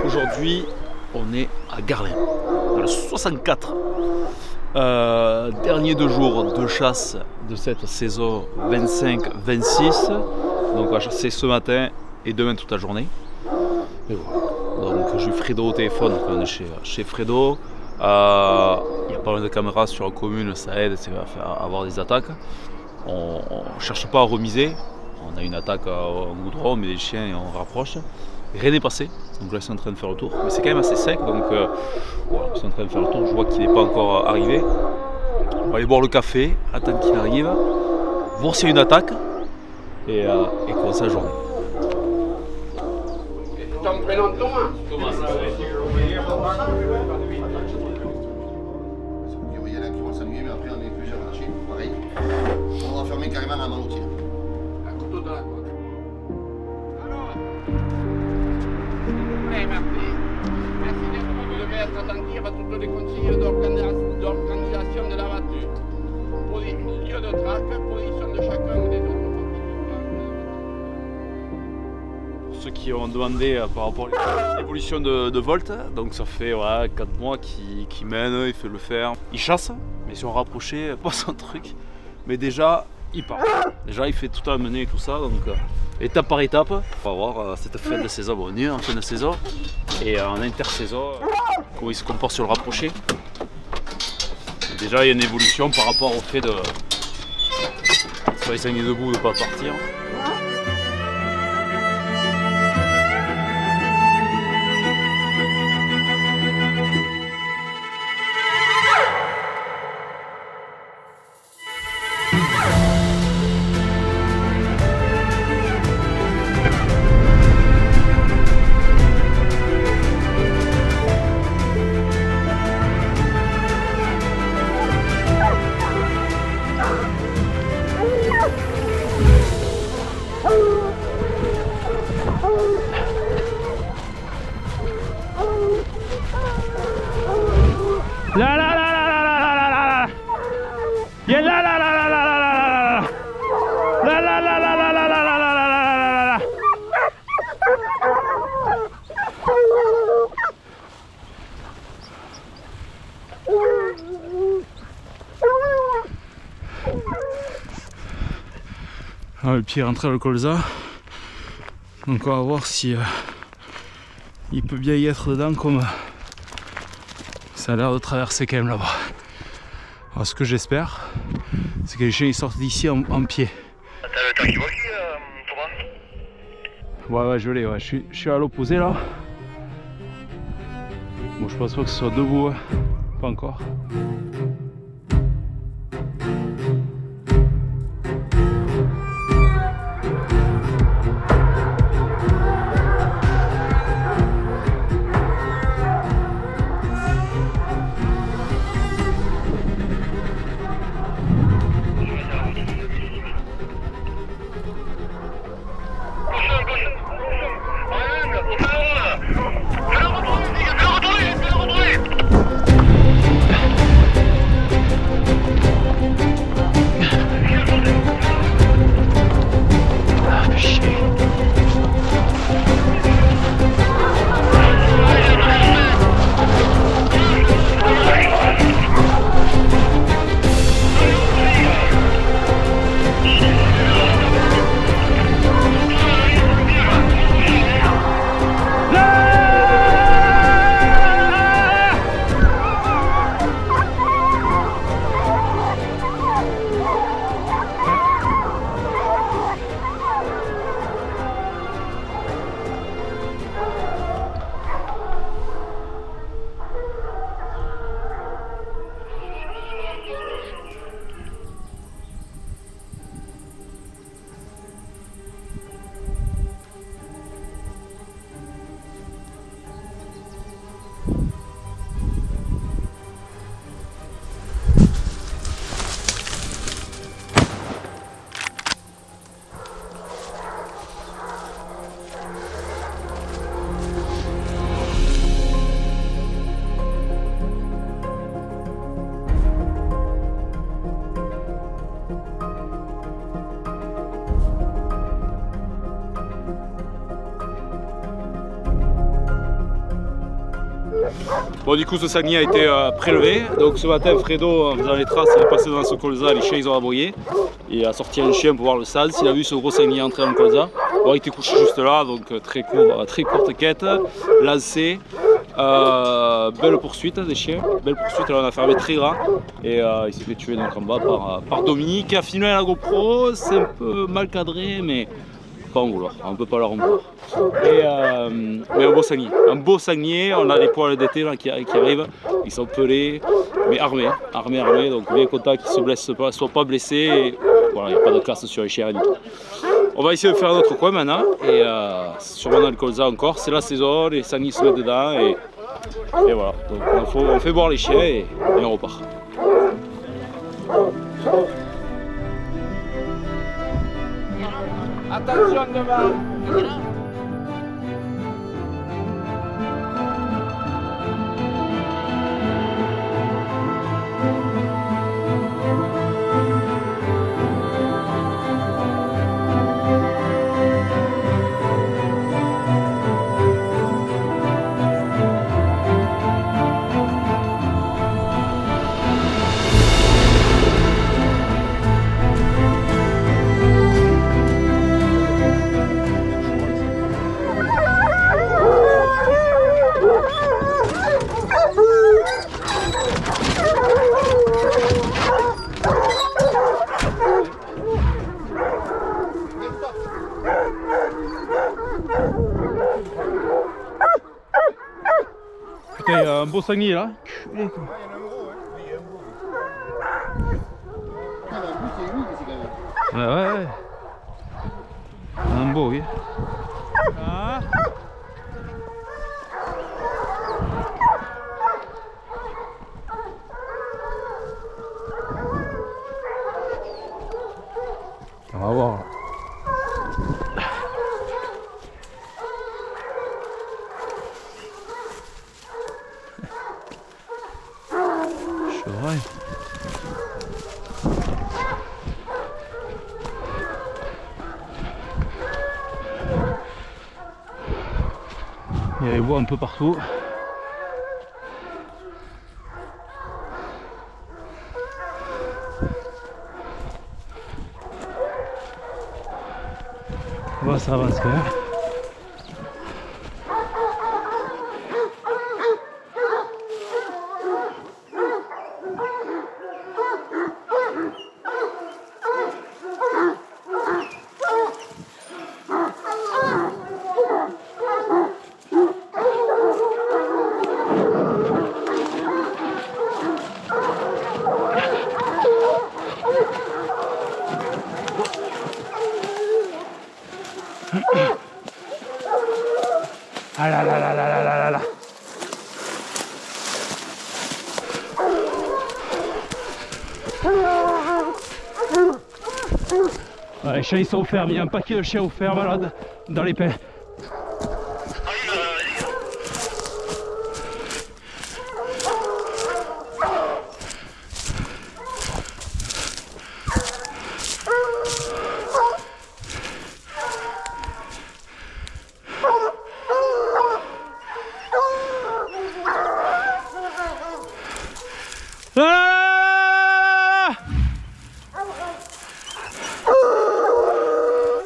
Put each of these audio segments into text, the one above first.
Aujourd'hui, on est à Garlin, dans le 64. Dernier 2 jours de chasse de cette saison 25-26. Donc on va chasser ce matin et demain toute la journée. Et voilà. Donc j'ai Fredo au téléphone, on est chez Fredo. Il y a pas mal de caméras sur la commune, ça aide à avoir des attaques. On ne cherche pas à remiser. On a une attaque en goudron, on met des chiens et on rapproche. Rien n'est passé, donc là ils sont en train de faire le tour. Mais c'est quand même assez sec, donc voilà, ils sont en train de faire le tour. Je vois qu'il n'est pas encore arrivé. On va aller boire le café, attendre qu'il arrive, voir s'il y a une attaque et commencer la journée. Ton prénom Thomas? Thomas, ça va. Il y en a qui vont s'ennuyer, mais après on est plusieurs archers, pareil. On va fermer carrément la manoutière. À couteau de la côte. Alors, merci d'être venu. Vous devez être attentif à toutes les consignes d'organisation de la voiture. Lieu de traque, position de chacun des autres. Pour ceux qui ont demandé par rapport à l'évolution de Volt, donc ça fait 4 mois qu'il mène, il fait le faire. Il chasse, mais si on rapprochait, pas son truc. Mais déjà, il part. Déjà, il fait tout à mener et tout ça, donc étape par étape. On va voir cette fin de saison. Bon, on est en fin de saison et en intersaison, comment il se comporte sur le rapproché. Et déjà, il y a une évolution par rapport au fait de soit il s'ennuie debout, de ne pas partir. La la la la la la la la la. Viens là la la la la la la la. La la la la la la la la la la la. Ah, le pied est rentré dans le colza. Donc on va voir si il peut bien y être dedans comme ça a l'air de traverser quand même là-bas. Alors ce que j'espère, c'est que les chiens ils sortent d'ici en pied. T'as le talkie-walkie, Thomas? Ouais, je l'ai, ouais. Je suis à l'opposé là. Bon, je pense pas que ce soit debout, hein. Pas encore. Bon, du coup, ce sanglier a été prélevé. Donc ce matin, Fredo, en faisant les traces, il est passé dans ce colza, les chiens ils ont aboyé. Il a sorti un chien pour voir le sens. Il a vu ce gros sanglier entrer dans le colza. Bon, il était couché juste là, donc très courte quête, lancé. Belle poursuite des chiens, belle poursuite, là on a fermé très grand et il s'est fait tuer donc en bas par Dominique qui a filmé à la GoPro. C'est un peu mal cadré mais pas en vouloir, on peut pas leur en vouloir. Mais un beau sanglier, on a des poils d'été là qui arrivent, ils sont pelés mais armés, donc bien content qu'ils se blessent pas, soient pas blessés et voilà, il n'y a pas de casse sur les chiens du tout. On va essayer de faire un autre coin maintenant et sûrement dans le colza encore, c'est la saison, les sangliers se mettent dedans et voilà, donc on fait boire les chiens et on repart. Attention devant. Putain, il y a un beau sanglier là. Il y en a un gros, ouais. Oui, il y a un gros. Ah, mais en plus, c'est lui, c'est quand même. Ouais. Un beau, oui. Ah. On va voir. Chevreuil. Il y a les bois un peu partout. Bon, ça avance quand même. Ah là là là là là là là là. Ouais, les chiens ils sont fermes, il y a un paquet de chiens offerts malades dans les pins.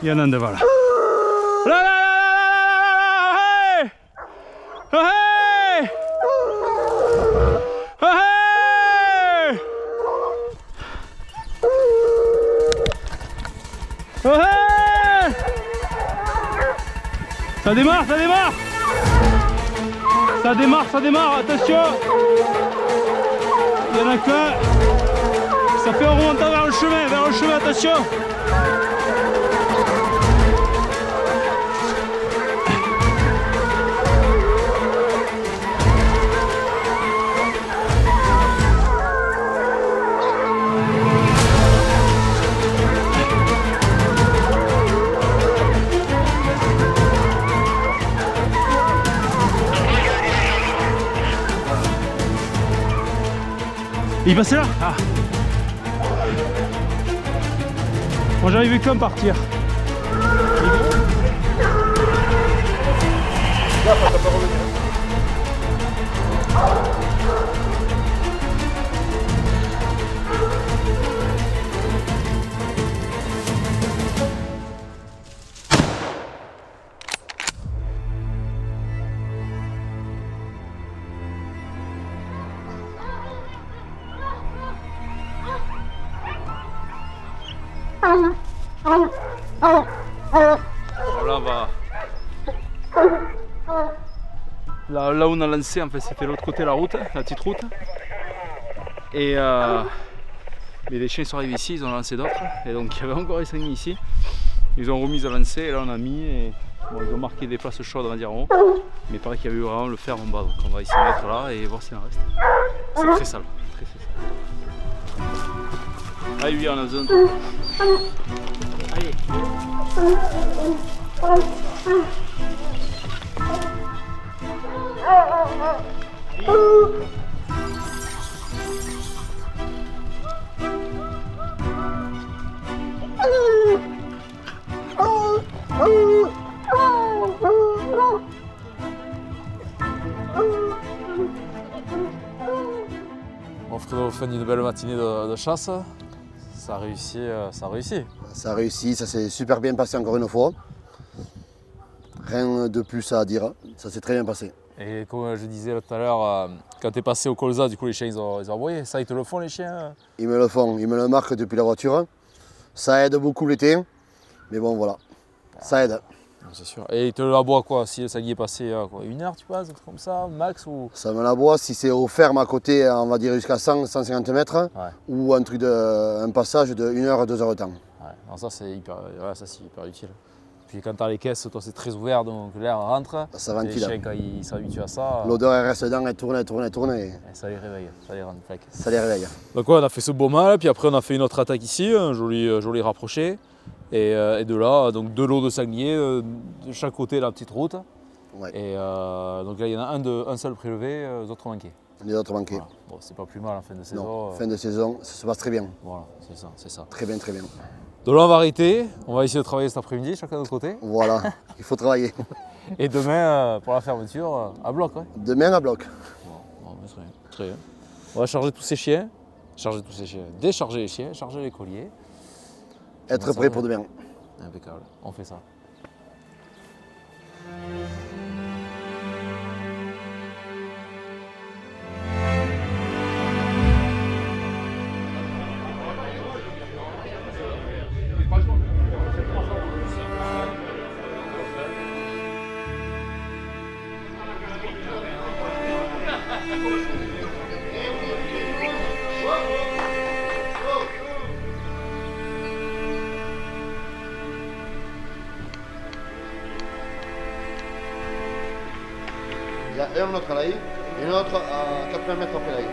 Il y en a un devant là. Là là là là là là. Hey! Hey! Hey! Hey! Ça démarre, ça démarre. Ça démarre, attention. Il y en a qu'un. Ça fait un remontant vers le chemin, attention. Il passait là? Ah. Moi j'avais vu qu'un partir. Là, ça peut pas revenir. Voilà, va. Là où on a lancé, en fait, c'était l'autre côté de la route, la petite route. Et mais les chiens sont arrivés ici, ils ont lancé d'autres. Et donc il y avait encore les sangliers ici. Ils ont remis à lancer et là on a mis. Et, bon, ils ont marqué des places chaudes, on va dire en haut. Mais il paraît qu'il y avait eu vraiment le fer en bas. Donc on va essayer de mettre là et voir s'il en reste. C'est très sale. Très sale. Ah oui, on a besoin de tout. Allez. Bon, Fredo, fin d'une belle matinée de chasse. Ça a réussi, ça a réussi. Ça a réussi, ça s'est super bien passé encore une fois. Rien de plus à dire, ça s'est très bien passé. Et comme je disais tout à l'heure, quand tu es passé au colza, du coup les chiens ils ont aboyé. Ça, ils te le font les chiens? Ils me le font, ils me le marquent depuis la voiture. Ça aide beaucoup l'été, mais bon voilà, ça aide. C'est sûr. Et ils te l'aboient quoi? Si le sanglier est passé quoi, 1 heure, tu penses, un truc comme ça, max ou... Ça me l'aboie si c'est aux fermes à côté, on va dire jusqu'à 100-150 mètres, Ouais. ou un passage de 1 heure à 2 heures de temps. Ouais. Non, ça c'est hyper, c'est hyper utile. Puis quand tu as les caisses, toi c'est très ouvert, donc l'air rentre. Ça Les ventile. chiens quand ils s'habituent à ça, L'odeur elle reste dedans, elle tourne, elle tourne, elle tourne et ça les réveille, ça les rend flecs. ça les réveille. Donc ouais, on a fait ce beau mal, puis après on a fait une autre attaque ici, un joli rapproché. Et de là, donc 2 lots de sangliers, de chaque côté de la petite route. Ouais. Et donc là, il y en a un seul prélevé, les autres manqués. Les autres manqués. Voilà. Bon, c'est pas plus mal en fin de saison. Non, fin de saison, ça se passe très bien. Voilà, c'est ça, c'est ça. Très bien, très bien. Donc là, on va arrêter. On va essayer de travailler cet après-midi, chacun de notre côté. Voilà, il faut travailler. Et demain, pour la fermeture, à bloc. Ouais. Demain à bloc. Bon, très bien, très bien. On va charger tous ces chiens. Décharger les chiens, charger les colliers. Être prêt pour demain. Impeccable, on fait ça. Il y a un autre à l'ail et un autre à 80 mètres après l'ail.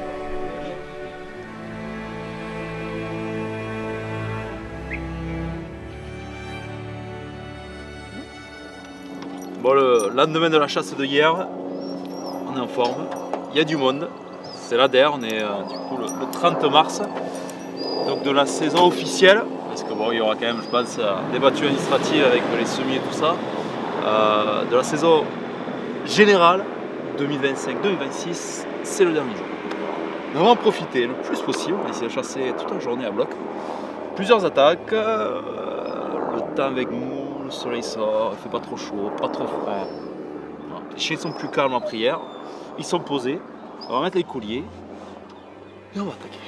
Bon, le lendemain de la chasse de hier, on est en forme, il y a du monde, c'est l'ADER, on est du coup le 30 mars, donc de la saison officielle, parce que bon, il y aura quand même, je pense, des battues administratives avec les semis et tout ça, de la saison générale 2025-2026, c'est le dernier jour. On va en profiter le plus possible, on va essayer de chasser toute la journée à bloc, plusieurs attaques, le temps avec nous, le soleil sort, il fait pas trop chaud, pas trop froid. Voilà. Les chiens sont plus calmes après hier, ils sont posés, on va mettre les colliers et on va attaquer.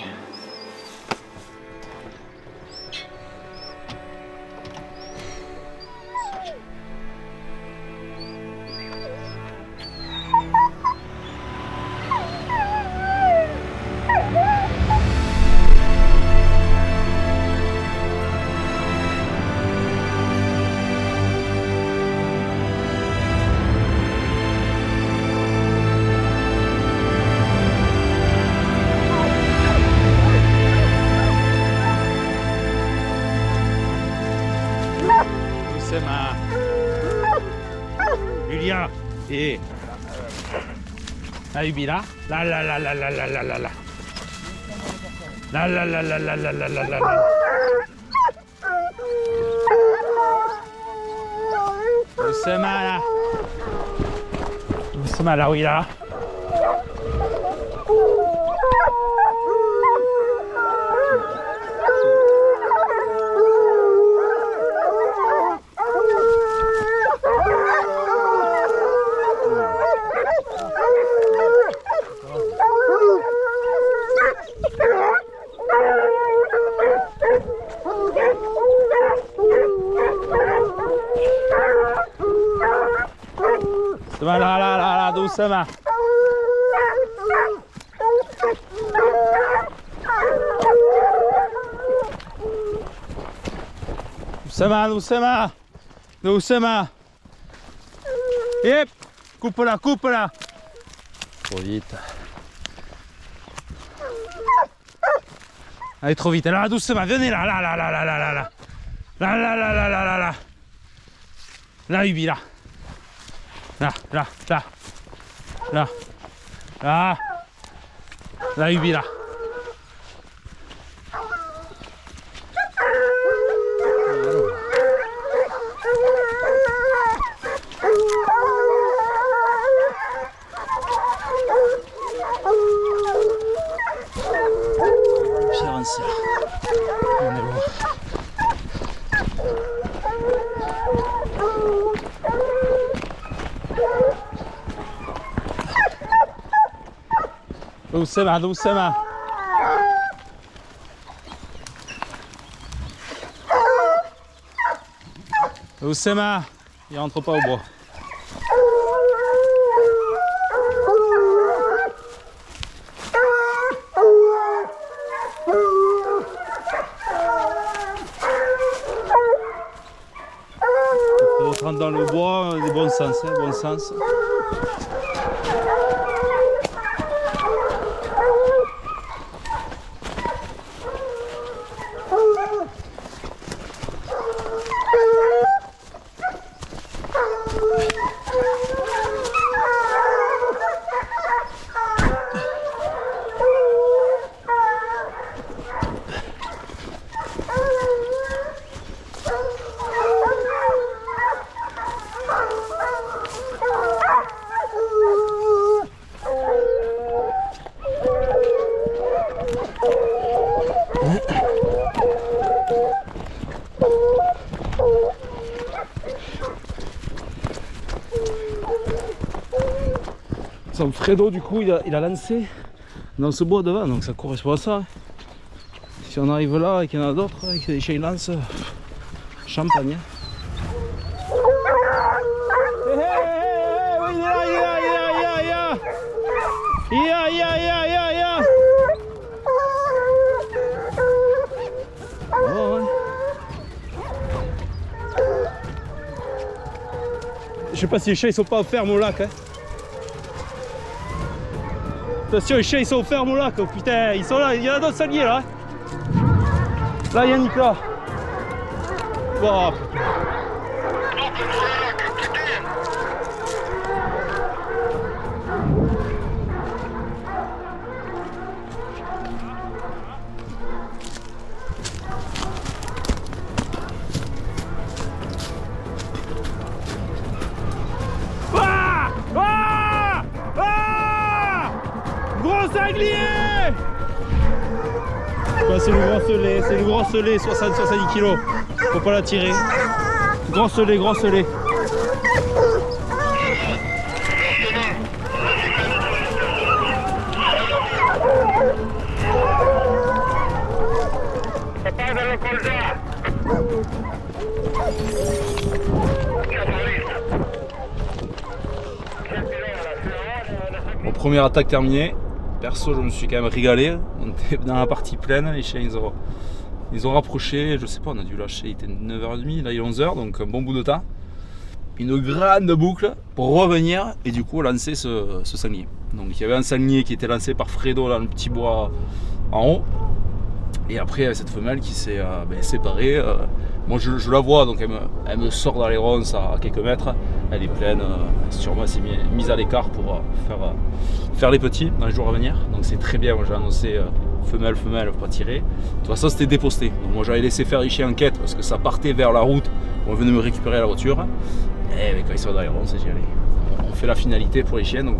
Julia et Ayubila, la la la la la la la la la la la la la la la la la la la. Doucement là, oui là. là, doucement. Doucement, doucement. Doucement. Yep. Coupe-la, coupe-la. Trop vite. Allez, trop vite. Là, doucement. Venez là, là, là, là, là, là, là, là. Là, là, là, là, là, là, là. Là, Ubi, là. Là, là, là. Là. Là. Là, Ubi, là. Pierre Ancel. On est bon. Doucement, doucement. Doucement. Il rentre pas au bois. Il rentre dans le bois, du bon sens, hein, bon sens. Son Fredo du coup il a lancé dans ce bois devant, donc ça correspond à ça. Si on arrive là et qu'il y en a d'autres et que les chiens lancent, champagne. Hé hé hé, oui, il est là, ya. Oh, ouais. Je sais pas si les chiens ils sont pas fermes au lac. Hein. Attention, les chiens ils sont fermes au lac, oh, putain, ils sont là, il y en a d'autres sangliers là. Là il y a Nicolas. Oh, gros sanglier! Bah, c'est le gros selé, 60-70 kg. Faut pas la tirer. Grand selé, grand selé. Bon, première attaque terminée. Perso, je me suis quand même régalé. On était dans la partie pleine, les chiens ils ont rapproché, je sais pas, on a dû lâcher, il était 9h30, là il est 11h, donc un bon bout de temps. Une grande boucle pour revenir et du coup lancer ce sanglier. Donc il y avait un sanglier qui était lancé par Fredo dans le petit bois en haut. Et après cette femelle qui s'est séparée. Moi je la vois, donc elle me sort dans les ronces à quelques mètres. Elle est pleine, sûrement elle s'est mise à l'écart pour faire les petits dans les jours à venir. Donc c'est très bien, moi j'ai annoncé femelle, pas tirer. De toute façon c'était déposté. Donc moi j'avais laissé faire les chiens en quête parce que ça partait vers la route. On venait me récupérer la voiture. Et quand ils sont dans les ronces, j'y allais. On fait la finalité pour les chiens, donc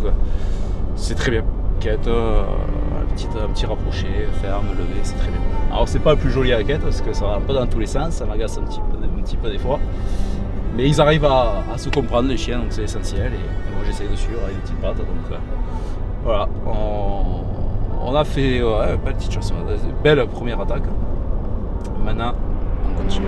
c'est très bien. Quête, un petit rapproché, ferme, levé, c'est très bien. Alors c'est pas le plus joli à la quête parce que ça va pas dans tous les sens, ça m'agace un petit peu des fois. Mais ils arrivent à se comprendre les chiens, donc c'est essentiel. Et moi j'essaye de suivre avec des petites pattes. Donc voilà, on a fait belle petite chanson, belle première attaque. Maintenant on continue.